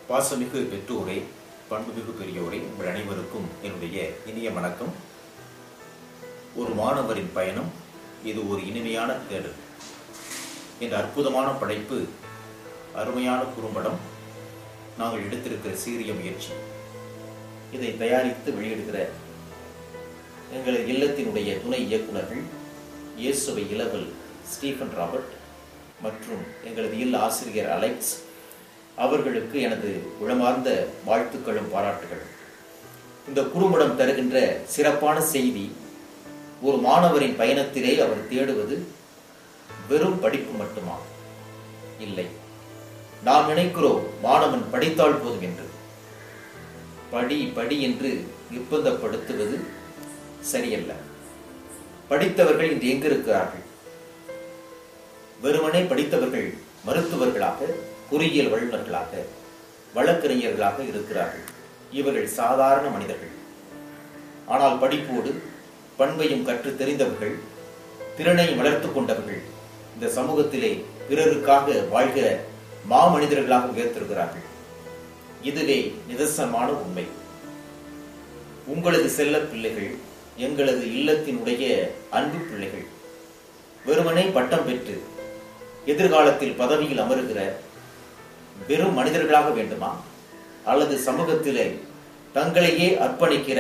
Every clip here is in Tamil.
பாசமிகு பெற்றோரே, பண்புமிகு பெரியோரே, உங்கள் அனைவருக்கும் என்னுடைய இனிய வணக்கம். ஒரு மாணவரின் பயணம், இது ஒரு இனிமையான தேடல் என்ற அற்புதமான படைப்பு, அருமையான குறும்படம் நாங்கள் எடுத்திருக்கிற சீரிய முயற்சி. இதை தயாரித்து வெளியிடுகிற எங்களது இல்லத்தினுடைய துணை இயக்குநர்கள் இயேசுவை இளவல் ஸ்டீஃபன் ராபர்ட் மற்றும் எங்களது இல்ல ஆசிரியர் அலெக்ஸ் அவர்களுக்கு எனது உளமார்ந்த வாழ்த்துக்களும் பாராட்டுகள். இந்த குறும்படம் தருகின்ற சிறப்பான செய்தி, ஒரு மாணவரின் பயணத்திலே அவர் தேடுவது வெறும் படிப்பு மட்டுமா? இல்லை. நாம் நினைக்கிறோம் மாணவன் படித்தால் போதும் என்று. படி படி என்று நிர்பந்தப்படுத்துவது சரியல்ல. படித்தவர்கள் இன்று எங்கிருக்கிறார்கள்? வெறுமனே படித்தவர்கள் மருத்துவர்களாக, பொறியியல் வல்லுநர்களாக, வழக்கறிஞர்களாக இருக்கிறார்கள். இவர்கள் சாதாரண மனிதர்கள். ஆனால் படிப்போடு பண்பையும் கற்று தெரிந்தவர்கள், திறனையும் வளர்த்து கொண்டவர்கள் இந்த சமூகத்திலே பிறருக்காக வாழ்கிற மாமனிதர்களாக உயர்த்திருக்கிறார்கள். இதுவே நிதர்சனமான உண்மை. உங்களது செல்ல பிள்ளைகள், எங்களது இல்லத்தினுடைய அன்பு பிள்ளைகள் வெறுமனே பட்டம் பெற்று எதிர்காலத்தில் பதவியில் அமருகிற வெறும் மனிதர்களாக வேண்டுமா? அல்லது சமூகத்திலே தங்களையே அர்ப்பணிக்கிற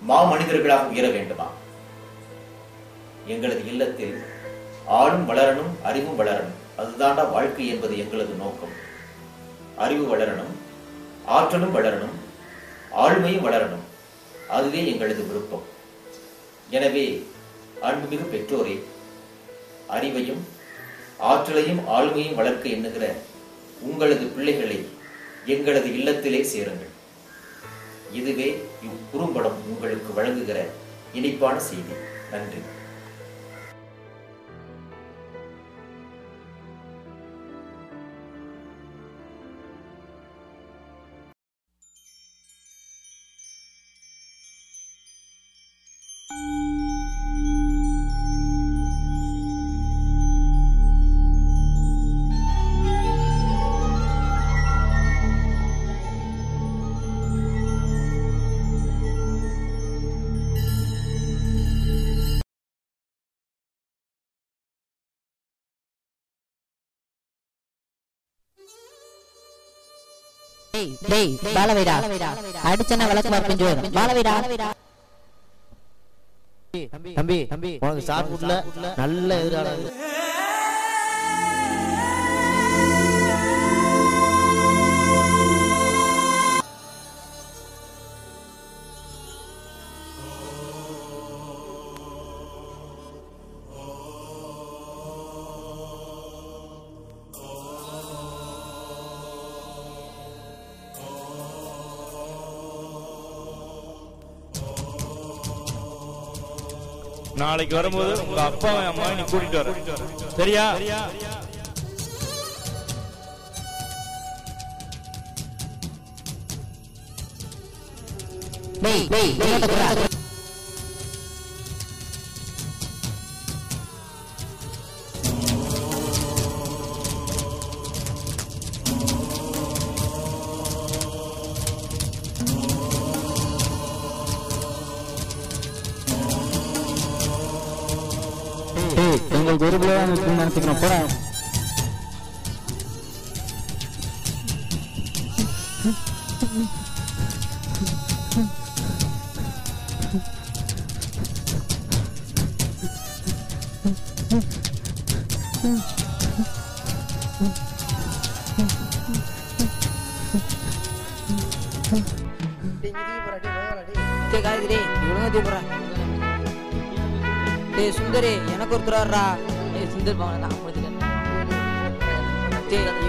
மாமனிதர்களாக உயர வேண்டுமா? எங்களது இல்லத்தில் ஆளும் வளரணும், அறிவும் வளரணும். அதுதான்டா வாழ்க்கை என்பது எங்களது நோக்கம். அறிவு வளரணும், ஆற்றலும் வளரணும், ஆளுமையும் வளரணும். அதுவே எங்களது விருப்பம். எனவே அன்புமிகு பெற்றோரே, அறிவையும் ஆற்றலையும் ஆளுமையும் வளர்க்க எண்ணுகிற உங்களது பிள்ளைகளை எங்களது இல்லத்திலே சேருங்கள். இதுவே இக்குறும்படம் உங்களுக்கு வழங்குகிற இனிப்பான செய்தி. நன்றி. டேய் பாலவைடா, அடிச்சன விளக்கு மார்பிஞ்சு வரும். பாலவைடா தம்பி, உனக்கு ஷார்ட் புட்ல நல்ல எதிராளர். நாளைக்கு வரும்போது உங்க அப்பா அம்மா நீ கூட்டிட்டு வர, சரியா? எங்கள் குருகுலம் நினைச்சுக்கிறோம். போட சுந்தரே, எனக்கு ஒருத்தரா சுந்தர் பவன நான் முடிச்சுட்டேன்.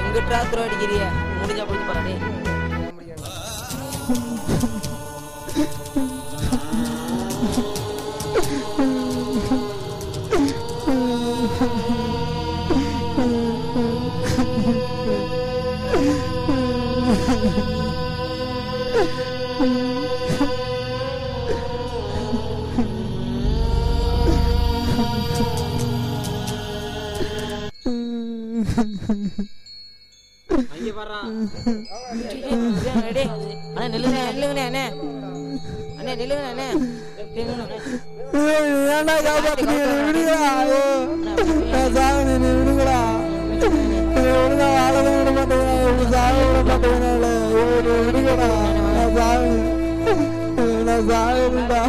எங்கிட்டா துற அடிக்கிறிய? முடிஞ்சா முடிச்சு போறாடே. அண்ணே நில்லுங்க நில்லுங்கண்ணே அண்ணே அண்ணே நில்லுங்க அண்ணே ஏன்டா காப்பாத்துறீங்க விடுங்களா சாமி விடுங்களா ஒழுங்கா வாழவே விட மாட்டேங்க சாமி விட மாட்டேங்க விடுங்களா நான் சாகுடா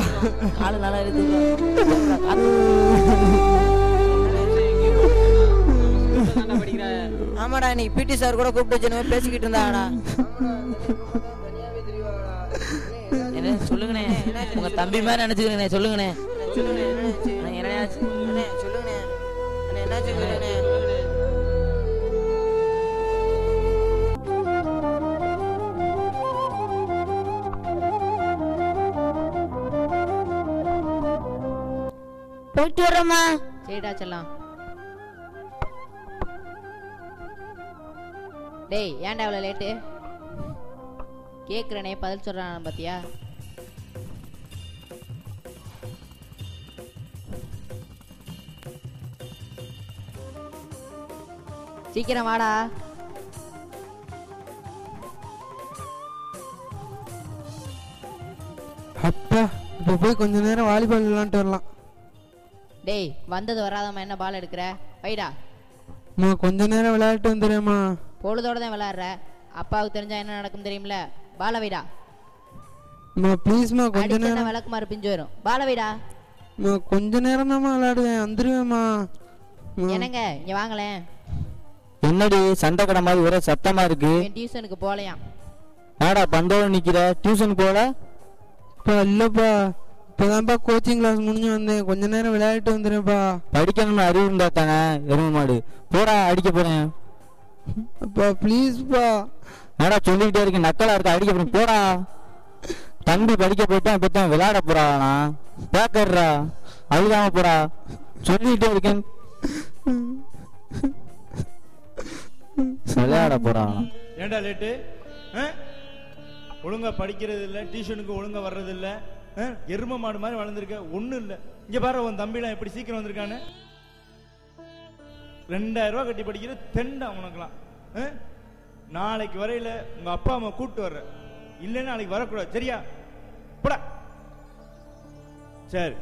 காலு நல்லா இருக்கு ஆமாடா நீ பிடி சார் கூட கூப்பிட்டு வச்சு பேசிக்கிட்டு இருந்தாடா என்ன சொல்லுங்கண்ணே உங்க தம்பி மாதிரி நினைச்சுக்கிறேன் சொல்லுங்கண்ணே என்ன சொல்லுங்கண்ணே என்னாச்சு போயிட்டு வரோமா? சரிடா செல்லாம். டேய் ஏன்டா அவ்வளோ லேட்டு? கேட்குறனே பதில் சொல்கிறான் பார்த்தியா? சீக்கிரம் வாடா. அப்பா இப்போ போய் கொஞ்ச நேரம் வாலிபால் விளாண்டுட்டு வரலாம். டேய் வந்தது வராதம்மா என்ன பால் எடுக்கிற? வைடா. கொஞ்ச நேரம் விளையாட்டு வந்துடுறேம்மா. பொழுதோட தான் விளையாடுற. அப்பாவுக்கு தெரிஞ்சா என்ன நடக்கும் தெரியுமில்ல? பால வைடா. ப்ளீஸ்மா கொஞ்ச நேரம். விளக்குமாறு பிஞ்சு வரும். பால வைடா. கொஞ்ச நேரம் தான்மா விளையாடுவேன், வந்துருவேம்மா. என்னங்க இங்க வாங்களேன். என்னடி சண்டை கடை மாதிரி ஒரே சத்தமா இருக்கு? டியூஷனுக்கு போகலையாம். ஏடா பந்தோட நிக்கிற? டியூஷன் போல? இல்லப்பா, இப்பதான்ப்பா கோச்சிங் கிளாஸ் முடிஞ்சு வந்தேன். கொஞ்ச நேரம் விளையாட்டு வந்துடுறேன்ப்பா. படிக்கணும்னு அறிவு இருந்தா தானே எருமை மாடு. போடா, அடிக்க போறேன். அப்பா ப்ளீஸ்ப்பா. ஏடா சொல்லிக்கிட்டே இருக்கேன், நக்கலா இருக்க, அடிக்க போறேன். போடா. தம்பி படிக்க போயிட்டான், இப்பதான் விளையாட போறானா? பேக்கர்றா, அழுகாம போடா. சொல்லிக்கிட்டே இருக்கேன், விளையாட போறான். ஏண்டா லேட்டு? ஒழுங்கா படிக்கிறது இல்ல, டியூஷனுக்கு ஒழுங்கா வர்றது இல்ல, எரும மாடு மாதிரி வளர்ந்துருக்க. ஒண்ணும் இல்ல. இங்க பாரு உன் தம்பிலாம் எப்படி சீக்கிரம் வந்திருக்கானு. 2000 ரூபாய் கட்டி படிக்கிற தெண்டா உனக்குலாம். நாளைக்கு வரையில உங்க அப்பா அம்மா கூப்பிட்டு வர்ற, இல்லைன்னா நாளைக்கு வரக்கூடாது, சரியா? போடா. சரி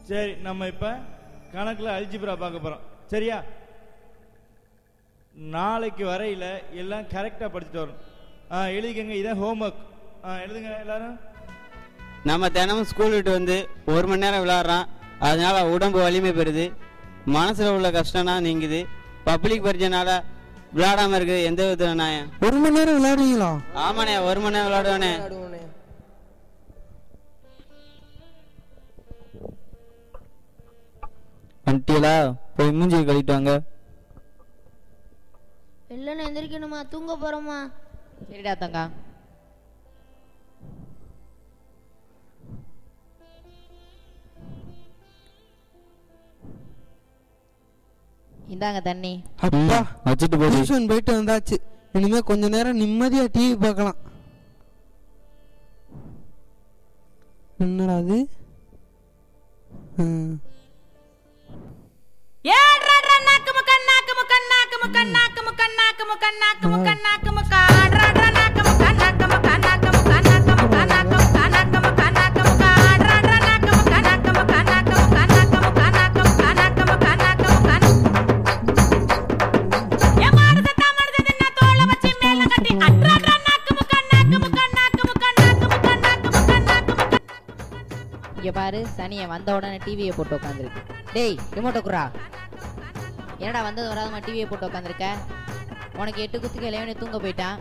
சரி, நம்ம இப்ப கணக்குல அல்ஜிப்ரா பார்க்க போறோம், சரியா? நாளைக்கு வரையில எல்லாம் கரெக்டா படிச்சுட்டு வரணும். எழுதிக்கங்க, இதான் ஹோம்ஒர்க். எழுதுங்க எல்லாரும். நம்ம தினமும் ஸ்கூல் விட்டு வந்து 1 மணி நேரம் விளையாடுறான், அதனால உடம்பு வலிமை பெறுது, மனசுல உள்ள கஷ்டம்னா நீங்குது. பப்ளிக் பரிச்சைனால விளையாடாம இருக்குது எந்த வித நியாயம்? 1 மணி நேரம் விளையாடுவீங்களா? ஆமாண்ணே, 1 மணி நேரம் விளையாடுவானே. அண்டியலா போய் மூஞ்சி கழிட்டு வாங்க. இல்லைன்னு எந்திரிக்கணுமா? தூங்க போறோமா? சரிடா தங்கா. இந்தாங்க தண்ணி. அப்பா வச்சுட்டு போய் டியூஷன் போயிட்டு வந்தாச்சு. இனிமே கொஞ்ச நேரம் நிம்மதியா டிவி பார்க்கலாம். என்னடா அது? இங்க பாரு, சனிய வந்த உடனே டிவியை போட்டு உட்காந்துருக்கு. டேய் ரிமோட்டை குறா. என்னடா வந்தது வராதமா டிவியை போட்டு உட்காந்துருக்க? உனக்கு 8 குத்துக்கு இளையவனே தூங்க போயிட்டான்,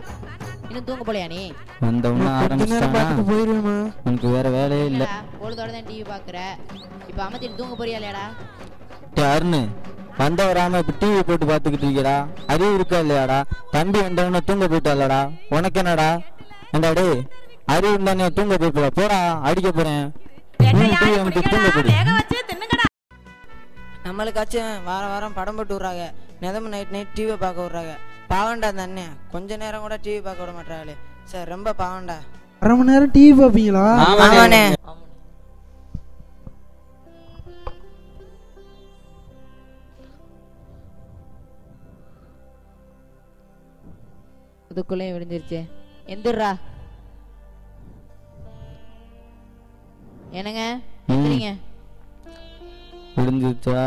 இன்னும் தூங்க போலையா நீ? வந்தவனா ஆரம்பிச்சிட்டானா? போயிருவேமா, உனக்கு வேற வேலையே இல்ல. பொழுதோட தான் டிவி பாக்குற, இப்ப அமைச்சிட்டு தூங்க போறியா இல்லையாடா? அருணு, வந்த வராம இப்ப டிவி போட்டு பாத்துக்கிட்டு இருக்கடா. அறிவு இருக்கா இல்லையாடா? தம்பி வந்தவன தூங்க போயிட்டாலடா, உனக்கு என்னடா? ஏண்டா டே, அறிவு இருந்தானே தூங்க போயிட்டு போடா, அடிக்க போறேன். நம்மளுக்காச்சும் வாரம் படம் போட்டு விடுறாங்க, நிதமும் நைட் டிவி பார்க்க விடுறாங்க. பாவண்டா அந்த அண்ணன், கொஞ்ச நேரம் கூட டிவி பார்க்க விட மாட்டாங்களே. சார் ரொம்ப பாவண்டா. 1/2 மணி நேரம் டிவி பார்ப்பீங்களா? ஆமாண்ணே. அதுக்குள்ளேயும் விடிஞ்சிருச்சு. எந்திரா. என்னங்க எந்திரிங்க. விடிஞ்சிருச்சா?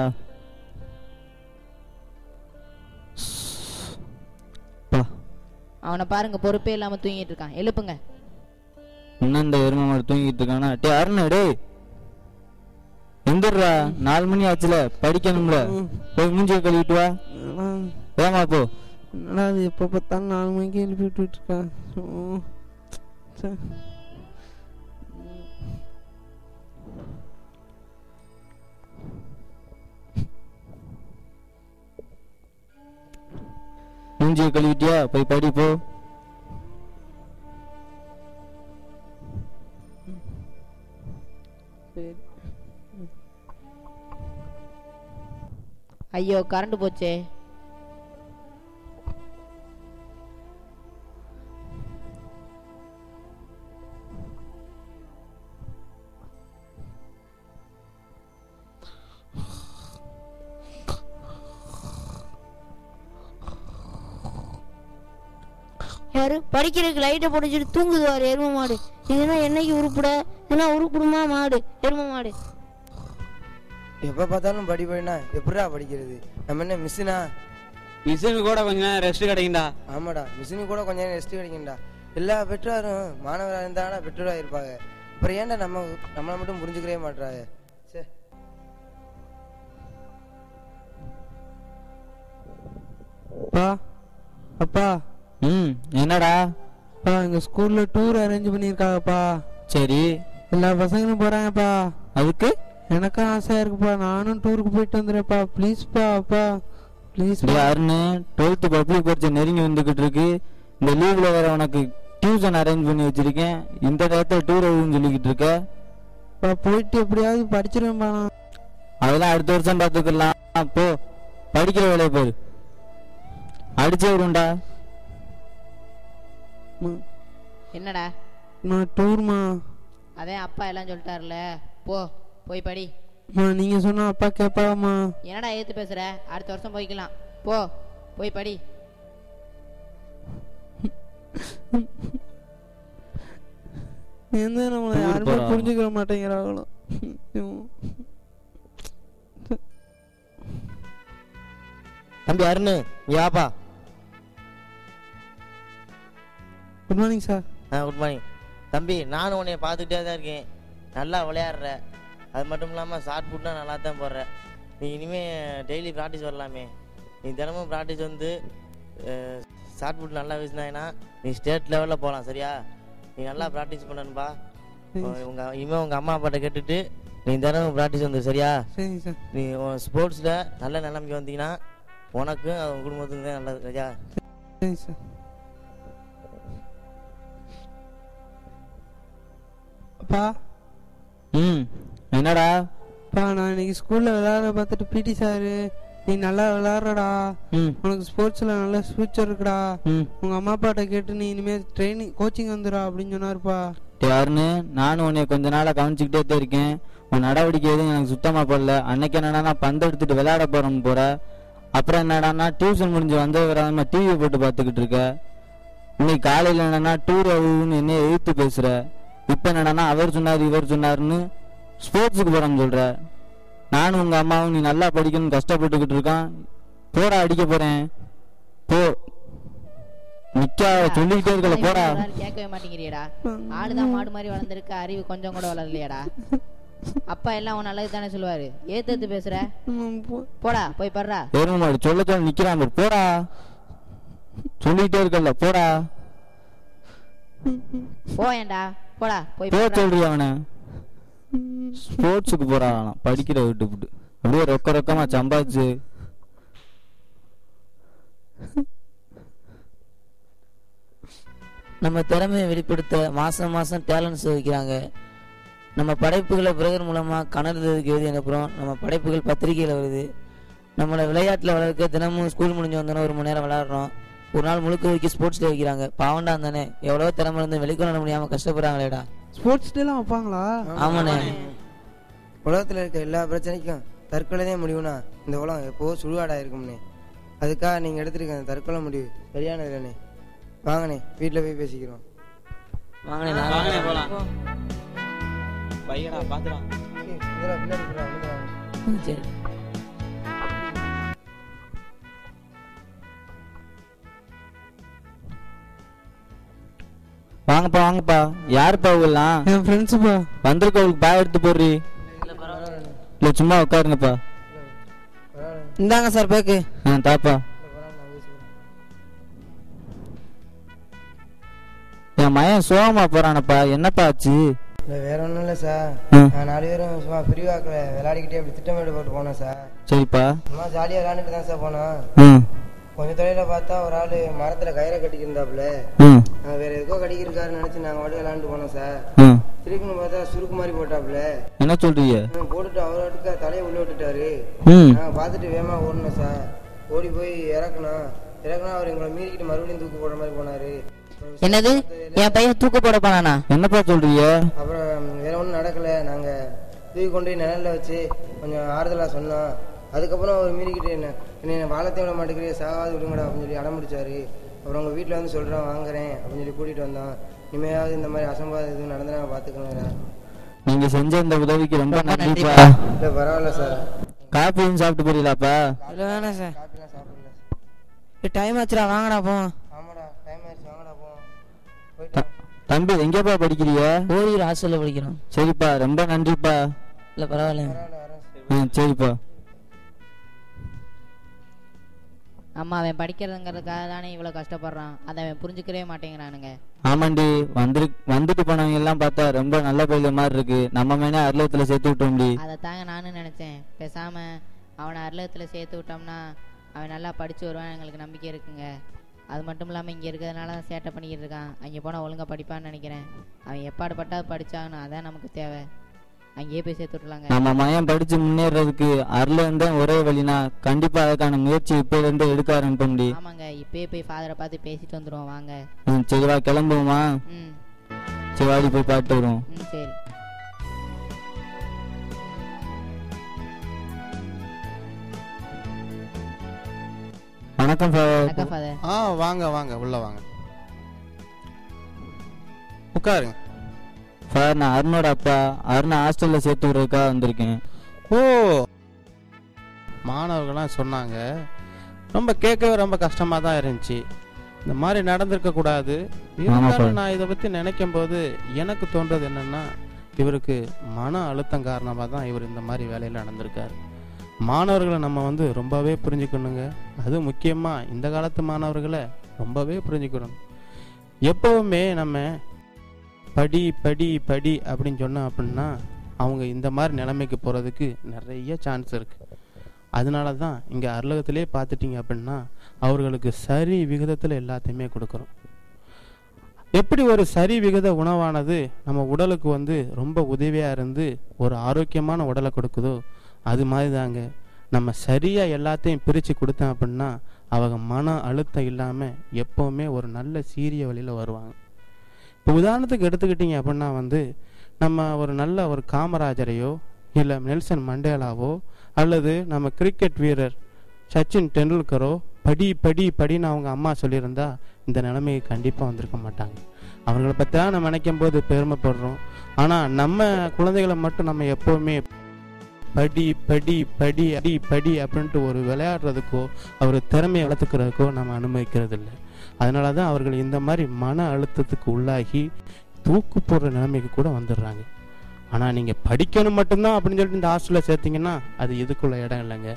அவனை பாருங்க, பொறுப்பே இல்லாம தூங்கிட்டு இருக்கான். எழுப்புங்க. இன்னும் இந்த எருமை மாடு தூங்கிட்டு இருக்கானா? டே அருண், டே எந்திரா, 4 மணி ஆச்சுல, படிக்கணும்ல. போய் மூஞ்சியை கழுவிட்டு வா. ஏமா போ. என்னடா அது எப்போ பார்த்தாலும் 4 மணிக்கு எழுப்பி விட்டுட்டு இருக்கான். மூஞ்சியை கழுவிட்டியா? போய் படி போ. ஐயோ கரண்ட் போச்சே. யாரு படிக்கிறதுக்கு லைட்டை போட்டுச்சுட்டு தூங்குதுவாரு எரும மாடு. இதுனா என்னைக்கு உருப்பிட? இதுனா உருப்பிடுமா மாடு? எரும மாடு எப்போ பார்த்தாலும் படினா எப்படிடா படிக்கிறது? நம்ம என்ன மிஷினா? மிஷினுக்கு கூட கொஞ்ச நேரம் ரெஸ்ட் கிடைக்கும்டா. ஆமாடா, மிஷினுக்கு கூட கொஞ்ச நேரம் ரெஸ்ட் கிடைக்கும்டா. எல்லா பெற்றோரும் மாணவராக இருந்தாடா பெற்றோராக இருப்பாங்க. அப்புறம் ஏன்டா நம்மளை மட்டும் புரிஞ்சுக்கவே மாட்டாங்க? சே, அப்பா அப்பா. என்னடா? அப்பா எங்க ஸ்கூல்ல டூர் அரேஞ்ச் பண்ணியிருக்காங்கப்பா. சரி, எல்லா பசங்களும் போறாங்கப்பா. அதுக்கு எனக்கும் ஆசையா இருக்குப்பா, நானும் டூருக்கு போயிட்டு வந்துடுறேன்ப்பா. ப்ளீஸ்ப்பா அப்பா, ப்ளீஸ். யாருன்னு 12th பப்ளிக் பரீட்சை நெருங்கி வந்துகிட்டு இருக்கு. இந்த லீவ்ல வேற உனக்கு டியூஷன் அரேஞ்ச் பண்ணி வச்சிருக்கேன். இந்த நேரத்தில் டூர் எதுவும் சொல்லிக்கிட்டு இருக்க? போயிட்டு எப்படியாவது படிச்சிருவேன்ப்பா. அதெல்லாம் அடுத்த வருஷம் பார்த்துக்கலாம். போ, படிக்கிற வேலையை பாரு. அடிச்சே விடுண்டா. என்னடா? நான் டூர்மா. அதே அப்பா எல்லாம் சொல்லிட்டாருல, போ போய் படி. நீங்க சொன்னா அப்பா கேட்பாமா? என்னடா ஏத்து பேசுற? அடுத்த வருஷம் போய்க்கலாம். போ போய் படி. எந்த நம்மளை யாருமே புரிஞ்சுக்க மாட்டேங்கிறாங்களோ. தம்பி Arun, Yapa. Good morning sir. Good morning தம்பி. நானும் உன்னைய பார்த்துக்கிட்டே தான் இருக்கேன். நல்லா விளையாடுற, அது மட்டும் இல்லாமல் ஷார்ட் புட்னா நல்லா தான் போடுற. நீ இனிமேல் டெய்லி ப்ராக்டிஸ் வரலாமே. நீ தினமும் ப்ராக்டிஸ் வந்து ஷார்ட் புட் நல்லா வீசினாங்கன்னா நீ ஸ்டேட் லெவலில் போகலாம். சரியா? நீ நல்லா ப்ராக்டிஸ் பண்ணணும்பா. இனிமேல் உங்கள் அம்மா அப்பாட்ட கேட்டுட்டு நீ தினமும் ப்ராக்டிஸ் வந்து. சரியா? சரி சார். நீ ஸ்போர்ட்ஸில் நல்ல நிலைமைக்கு வந்தீங்கன்னா உனக்கும் உன் குடும்பத்துக்கும் தான் நல்லது. சரியா? சரி சார். அப்பா. என்னடா? அப்பா நான் இன்னைக்கு ஸ்கூல்ல விளையாட பார்த்துட்டு பிடி சாரு, நீ நல்லா விளையாடுறடா, உனக்கு ஸ்போர்ட்ஸ்ல நல்ல ஃபியூச்சர் இருக்குடா, உங்க அம்மா அப்பாட்ட கேட்டு நீ இனிமேல் ட்ரைனிங் கோச்சிங் வந்துடா அப்படின்னு சொன்னாருப்பா. யாருன்னு நானும் உன்னை கொஞ்ச நாளா கவனிச்சுக்கிட்டே தான் இருக்கேன். உன் நடவடிக்கை எதுவும் எனக்கு சுத்தமா போடல. அன்னைக்கு என்னடா பந்து எடுத்துட்டு விளையாட போறோம்னு போற. அப்புறம் என்னடானா டியூஷன் முடிஞ்சு வந்து வராம டிவி போட்டு பார்த்துக்கிட்டு இருக்க. இன்னைக்கு காலையில என்னன்னா டூர் ஆகுன்னு என்ன எதிர்த்து பேசுற. இப்ப என்னடானா அவர் சொன்னாரு இவர் சொன்னாருன்னு ஸ்போர்ட்ஸுக்கு போறேன்னு சொல்ற. நானும் உங்க அம்மாவும் நீ நல்லா படிக்கணும்னு கஷ்டப்பட்டுக்கிட்டு இருக்கான். போடா, அடிக்க போறேன். போ, நிக்கா சொல்லிக்கிட்டே இருக்கல, போடா. கேட்கவே மாட்டேங்கிறியடா. ஆடுதான் மாடு மாதிரி வளர்ந்துருக்க, அறிவு கொஞ்சம் கூட வளரலையாடா. அப்பா எல்லாம் உன் நல்லது தானே சொல்லுவாரு. ஏத்து பேசுற, போடா போய் படுறா. எருமை மாடு சொல்ல சொல்ல நிக்கிறான். போடா, சொல்லிக்கிட்டே இருக்கல, போடா. போயேண்டா, போடா போய் போ சொல்றியா? அவனை ஸ்போர்ட்ஸுக்கு போறான், படிக்கிற விட்டு அப்படியே ரொக்க ரொக்கமா சம்பாதிச்சு. நம்ம திறமையை வெளிப்படுத்த மாசம் மாசம் டேலண்ட் வைக்கிறாங்க. நம்ம படைப்புகளை பிரதர் மூலமா கணக்கு எழுதி அனுப்புறோம். நம்ம படைப்புகள் பத்திரிகையில் வருது. நம்மளை விளையாட்டுல வளர்க்க தினமும் ஸ்கூல் முடிஞ்சு வந்தோன்னா 1 மணி நேரம் விளையாடுறோம். ஒரு நாள் முழுக்க வைக்க ஸ்போர்ட்ஸ் டே வைக்கிறாங்க. பாவண்டா தானே, எவ்வளவோ திறமை இருந்து வெளிக்கொள்ள முடியாம கஷ்டப்படுறாங்களேடா. ஸ்போர்ட்ஸ் டேலாம் வைப்பாங்களா? ஆமாண்ணே. உலகத்தில் இருக்க எல்லா பிரச்சனைக்கும் தற்கொலை தான் முடிவுனா இந்த உலகம் எப்போ சுடுகாடா இருக்கும்னே. அதுக்காக நீங்கள் எடுத்துருக்க தற்கொலை முடிவு சரியானது இல்லைண்ணே. வாங்கண்ணே வீட்டில் போய் பேசிக்கிறோம். வாங்கண்ணே வாங்கண்ணே போலாம். பையடா பாத்துறான். சரி. வாங்கப்பா வாங்கப்பா. யாருப்பா இவங்கெல்லாம்? என் ஃப்ரெண்ட்ஸுப்பா. வந்திருக்கவங்களுக்கு பாய் எடுத்து போடுறி. இல்லை சும்மா உட்காருங்கப்பா. இந்தாங்க சார் பேக்கு. தாப்பா. என் மயன் சோகமா போறானப்பா, என்னப்பா ஆச்சு? இல்லை வேற ஒன்றும் இல்லை சார். நான் 4 பேரும் சும்மா பிரிவாக்கில் விளையாடிக்கிட்டே அப்படி திட்டமிட்டு போட்டு போனேன் சார். சரிப்பா. சும்மா ஜாலியாக விளையாண்டுட்டு தான் சார் போனோம். கொஞ்சம் தொலைவில் பார்த்தா ஒரு ஆள் மரத்தில் கயிறை கட்டிக்கிருந்தாப்புல. வேற எதுக்கோ கடிக்கிருக்காருன்னு நினச்சி நாங்கள் வாட்டி விளையாண்டு போனோம் சார். திருக்குன்னு பார்த்தா சுருக்கு மாதிரி போட்டாப்புல. என்ன சொல்றீங்க? போட்டுட்டு அவரோட்டுக்கா தலையை உள்ள விட்டுட்டாரு. நாங்கள் பார்த்துட்டு வேகமா ஓடணும் சார். ஓடி போய் இறக்குனா அவர் எங்களை மீறிக்கிட்டு மறுபடியும் தூக்கு போடுற மாதிரி போனாரு. என்னது? என் பையன் தூக்கு போட போனானா? என்னப்பா சொல்றீங்க? அப்புறம் வேற ஒன்றும் நடக்கல. நாங்கள் தூக்கி கொண்டு போய் நிழல்ல வச்சு கொஞ்சம் ஆறுதலாக சொன்னோம். அதுக்கப்புறம் அவர் மீறிக்கிட்டு என்ன வாழத்தை விட மாட்டேங்கிறே சாகாது விடுங்கடா அப்படின்னு சொல்லி அடம் பிடிச்சாரு. அப்புறம் உங்கள் வீட்டில் வந்து சொல்கிறேன் வாங்குறேன் அப்படின்னு சொல்லி கூட்டிகிட்டு வந்தோம். இனிமையாவது இந்த மாதிரி அசம்பாதம் எதுவும் நடந்து நாங்கள் பார்த்துக்கோங்க. நீங்க செஞ்ச இந்த உதவிக்கு ரொம்ப நன்றிப்பா. இல்லை பரவாயில்ல சார். காப்பியும் சாப்பிட்டு போறீங்களாப்பா? இல்லை வேணாம் சார். காப்பிலாம் சாப்பிடல. டைம் ஆச்சுடா வாங்கடா போவோம். ஆமாடா டைம் ஆயிடுச்சு வாங்கடா போவோம். தம்பி எங்கேப்பா படிக்கிறீங்க? ஓரியூர் ஹாஸ்டல்ல படிக்கிறோம். சரிப்பா ரொம்ப நன்றிப்பா. இல்லை பரவாயில்ல. சரிப்பா. அம்மா அவன் படிக்கிறதுங்கிறதுக்காக தானே இவ்வளோ கஷ்டப்படுறான். அதை அவன் புரிஞ்சுக்கவே மாட்டேங்கிறானுங்க. ஆமாண்டி, வந்துட்டு போனவங்க எல்லாம் பார்த்தா ரொம்ப நல்ல பையன் மாதிரி இருக்கு. நம்ம மேலே அருளத்துல சேர்த்து விட்டோம்டி. அதை தாங்க நானும் நினச்சேன். பேசாம அவனை அருளத்தில் சேர்த்து விட்டோம்னா அவன் நல்லா படித்து வருவான், எங்களுக்கு நம்பிக்கை இருக்குங்க. அது மட்டும் இல்லாமல் இங்கே இருக்கிறதுனால தான் சேட்டை பண்ணிக்கிட்டு இருக்கான். அங்கே போனால் ஒழுங்காக படிப்பான்னு நினைக்கிறேன். அவன் எப்பாடு பட்டாது படித்தாகணும், அதான் நமக்கு தேவை. அங்கேயே போய் சேர்த்து விட்டுலாங்க. நம்ம மயம் படிச்சு முன்னேறதுக்கு அருள் தான் ஒரே வழினா கண்டிப்பா அதுக்கான முயற்சி இப்ப இருந்து எடுக்க ஆரம்பிப்போம்டி. ஆமாங்க, இப்பயே போய் ஃபாதரை பார்த்து பேசிட்டு வந்துருவோம் வாங்க. சரிவா கிளம்புவோமா? சரி வாடி போய் பார்த்து வருவோம். சரி. வணக்கம் வணக்கம் ஃபாதர். வாங்க வாங்க உள்ள வாங்க உட்காருங்க. சார் நான் அருணோட அப்பா. அருணை ஹாஸ்டல்ல சேர்த்து விடுறதுக்காக வந்திருக்கேன். ஓ மாணவர்கள்லாம் சொன்னாங்க, ரொம்ப கேட்கவே ரொம்ப கஷ்டமா தான் இருந்துச்சு. இந்த மாதிரி நடந்திருக்க கூடாது. இருந்தாலும் நான் இதை பத்தி நினைக்கும் போது எனக்கு தோன்றது என்னன்னா, இவருக்கு மன அழுத்தம் காரணமாக தான் இவர் இந்த மாதிரி வேலையில் நடந்திருக்காரு. மாணவர்களை நம்ம ரொம்பவே புரிஞ்சுக்கணுங்க. அது முக்கியமா இந்த காலத்து மாணவர்களை ரொம்பவே புரிஞ்சுக்கணும். எப்பவுமே நம்ம படி படி படி அப்படின்னு சொன்னோம் அப்படின்னா அவங்க இந்த மாதிரி நிலைமைக்கு போகிறதுக்கு நிறைய சான்ஸ் இருக்குது. அதனால தான் இங்கே அருளகத்திலே பார்த்துட்டிங்க அப்படின்னா அவர்களுக்கு சரி விகிதத்தில் எல்லாத்தையுமே கொடுக்குறோம். எப்படி ஒரு சரி விகித உணவானது நம்ம உடலுக்கு ரொம்ப உதவியாக இருந்து ஒரு ஆரோக்கியமான உடலை கொடுக்குதோ அது மாதிரி தாங்க நம்ம சரியாக எல்லாத்தையும் பிரித்து கொடுத்தோம் அப்படின்னா அவங்க மன அழுத்தம் இல்லாமல் எப்போவுமே ஒரு நல்ல சீரிய வழியில் வருவாங்க. இப்போ உதாரணத்துக்கு எடுத்துக்கிட்டிங்க அப்படின்னா நம்ம ஒரு நல்ல ஒரு காமராஜரையோ இல்லை நெல்சன் மண்டேலாவோ அல்லது நம்ம கிரிக்கெட் வீரர் சச்சின் டெண்டுல்கரோ படி படி படின்னு அவங்க அம்மா சொல்லியிருந்தா இந்த நிலைமைக்கு கண்டிப்பாக வந்திருக்க மாட்டாங்க. அவர்களை பற்றி தான் நம்ம நினைக்கும் போது பெருமைப்படுறோம். ஆனால் நம்ம குழந்தைகளை மட்டும் நம்ம எப்போவுமே படி படி படி அடி படி அப்படின்ட்டு ஒரு விளையாடுறதுக்கோ அவர் திறமையை வளர்த்துக்கிறதுக்கோ நம்ம அனுமதிக்கிறது இல்லை. அதனால தான் அவர்கள் இந்த மாதிரி மன அழுத்தத்துக்கு உள்ளாகி தூக்கு போடுற நிலைமைக்கு கூட வந்துடுறாங்க. ஆனால் நீங்கள் படிக்கணும் மட்டும்தான் அப்படின்னு சொல்லிட்டு இந்த ஹாஸ்டலில் சேர்த்திங்கன்னா அது இதுக்குள்ள இடம் இல்லைங்க.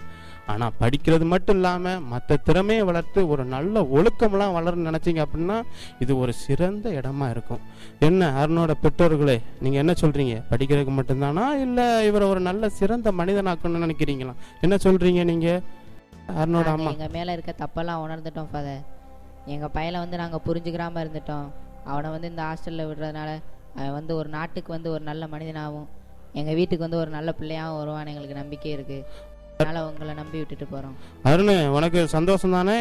ஆனால் படிக்கிறது மட்டும் இல்லாமல் மற்ற திறமையை வளர்த்து ஒரு நல்ல ஒழுக்கமெல்லாம் வளர்ன்னு நினச்சிங்க அப்படின்னா இது ஒரு சிறந்த இடமா இருக்கும். என்ன அருணோட பெற்றோர்களே, நீங்கள் என்ன சொல்கிறீங்க? படிக்கிறதுக்கு மட்டும்தானா இல்லை இவரை ஒரு நல்ல சிறந்த மனிதனாக்கணும்னு நினைக்கிறீங்களா? என்ன சொல்கிறீங்க நீங்கள் அருணோட அம்மா? எங்கள் மேலே இருக்க தப்பெல்லாம் உணர்ந்துட்டோம் ஃபாதர். எங்கள் பையனை நாங்கள் புரிஞ்சுக்கிறாமல் இருந்துட்டோம். அவனை இந்த ஹாஸ்டலில் விடுறதுனால அவன் ஒரு நாட்டுக்கு ஒரு நல்ல மனிதனாகவும் எங்கள் வீட்டுக்கு ஒரு நல்ல பிள்ளையாகவும் வருவான்னு எங்களுக்கு நம்பிக்கை இருக்குது. அதனால் உங்களை நம்பி விட்டுட்டு போகிறோம். அருண், உனக்கு சந்தோஷம் தானே?